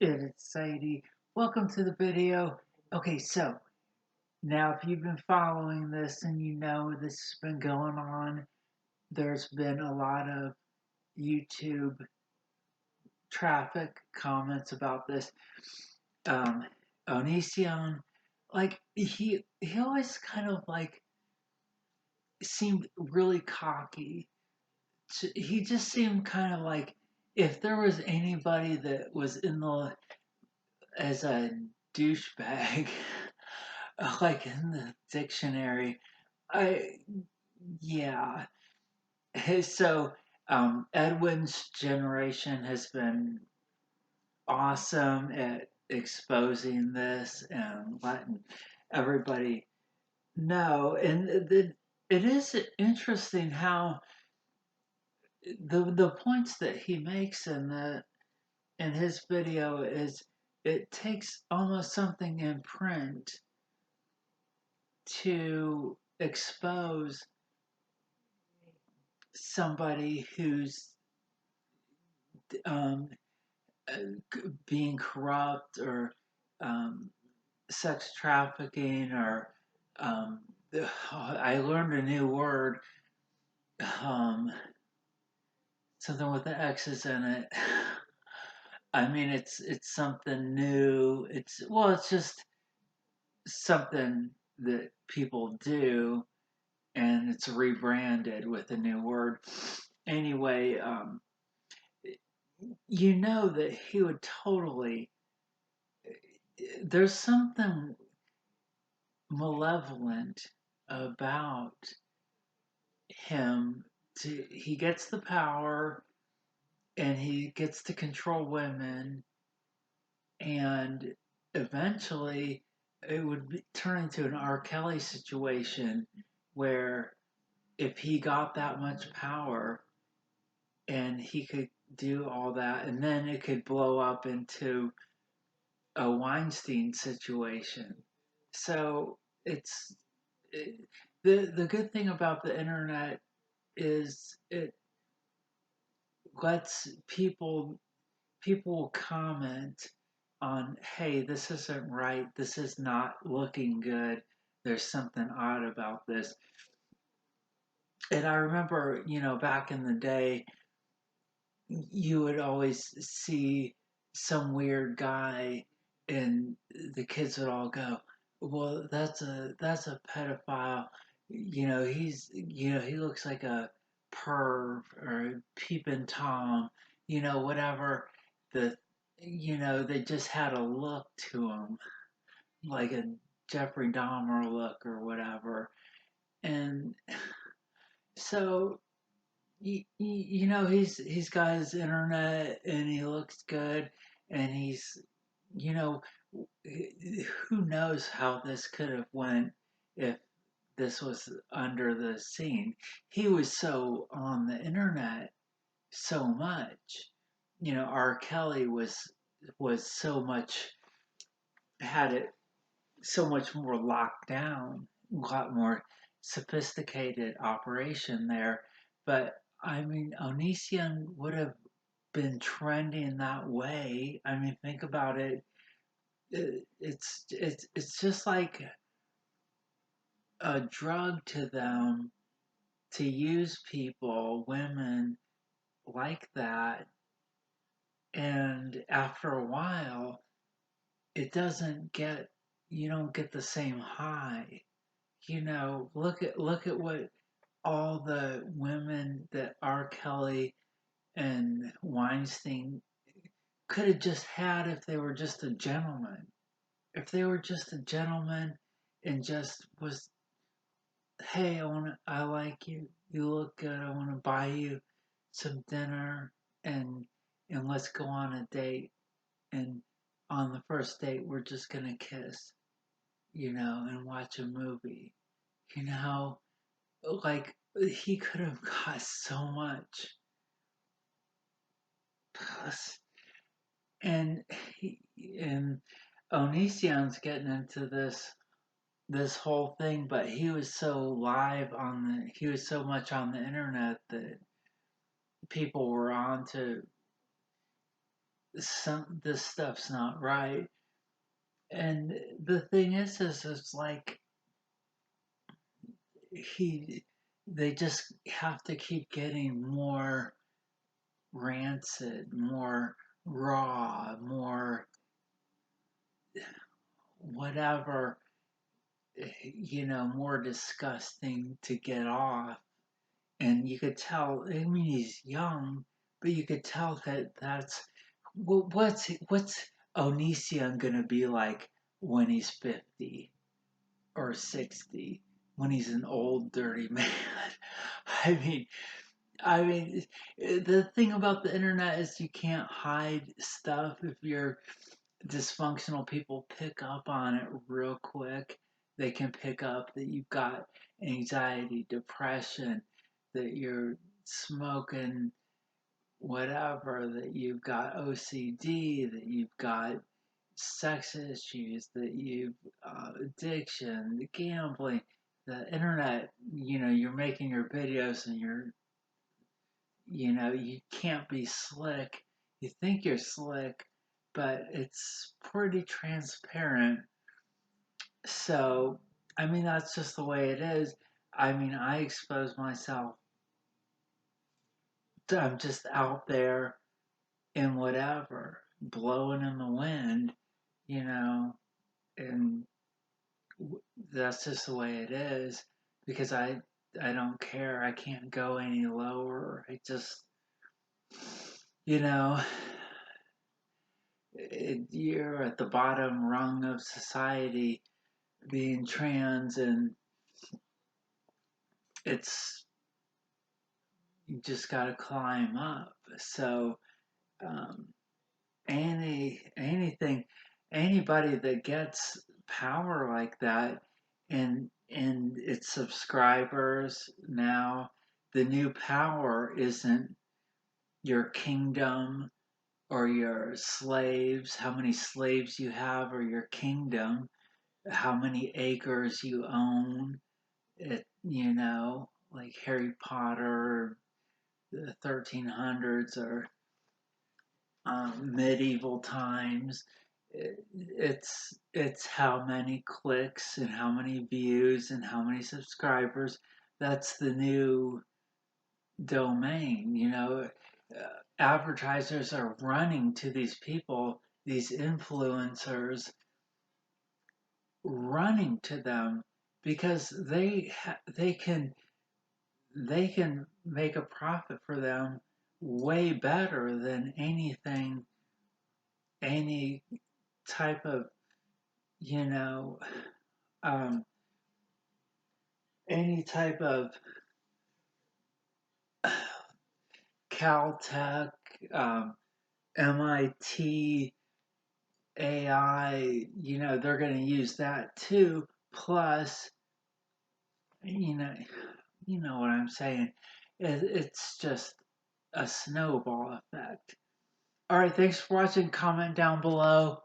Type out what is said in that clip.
It's Sadie. Welcome to the video. Okay, so now if you've been following this and you know this has been going on, there's been a lot of YouTube traffic comments about this. Um, Onision, like he always kind of like seemed really cocky. He just seemed kind of like if there was anybody that was in the as a douchebag, like in the dictionary. I yeah. So Edwin's generation has been awesome at exposing this and letting everybody know. And it is interesting how the points that he makes in his video is it takes almost something in print to expose somebody who's um, uh, being corrupt or um, sex trafficking or um, I learned a new word, um, something with the X's in it. I mean, it's something new. It's just something that people do, and it's rebranded with a new word. Anyway, you know that he would totally. There's something malevolent about him. He gets the power and he gets to control women, and eventually it would turn into an R. Kelly situation where if he got that much power and he could do all that, and then it could blow up into a Weinstein situation. So it's it, the good thing about the internet is it lets people comment on, hey, this isn't right, this is not looking good, there's something odd about this. And I remember, back in the day, you would always see some weird guy and the kids would all go, well, that's a pedophile. He looks like a perv or a peeping tom, whatever. The they just had a look to him, like a Jeffrey Dahmer look or whatever. And so he's got his internet and he looks good, and he's you know who knows how this could have went if this was under the scene. He was so on the internet so much. R. Kelly was so much, had it so much more locked down, a lot more sophisticated operation there. But I mean, Onision would have been trending that way. I mean, think about it. It's just like a drug to them to use people, women like that, and after a while, it doesn't get you don't get the same high. Look at what all the women that R. Kelly and Weinstein could have just had if they were just a gentleman. If they were just a gentleman and just was, hey, I like you. You look good. I want to buy you some dinner and let's go on a date. And on the first date, we're just gonna kiss, and watch a movie. You know, like he could have got so much plus, and he and Onision's getting into this whole thing, but he was he was so much on the internet that people were on to this stuff's not right. And the thing is it's like he they just have to keep getting more rancid, more raw, more whatever, more disgusting to get off. And you could tell, I mean, he's young, but you could tell that that's what's Onision gonna be like when he's 50 or 60, when he's an old dirty man. I mean, I mean, the thing about the internet is you can't hide stuff. If you're dysfunctional, people pick up on it real quick. They can pick up that you've got anxiety, depression, that you're smoking whatever, that you've got OCD, that you've got sex issues, that you've addiction, the gambling, the internet. You're making your videos and you can't be slick. You think you're slick, but it's pretty transparent. So, I mean, that's just the way it is. I mean, I expose myself. I'm just out there in whatever, blowing in the wind, you know, and that's just the way it is because I don't care. I can't go any lower. I just, you know, you're at the bottom rung of society being trans, and it's you just got to climb up. So um, anything, anybody that gets power like that, and its subscribers now, the new power isn't your kingdom or your slaves, how many slaves you have, or your kingdom, how many acres you own. It, like Harry Potter, the 1300s, or medieval times. It's how many clicks and how many views and how many subscribers. That's the new domain. Advertisers are running to these people, these influencers, running to them because they can make a profit for them way better than any type of you know um, any type of Caltech, MIT, AI. They're going to use that too. Plus, you know, you know what I'm saying. It's just a snowball effect. All right, thanks for watching. Comment down below.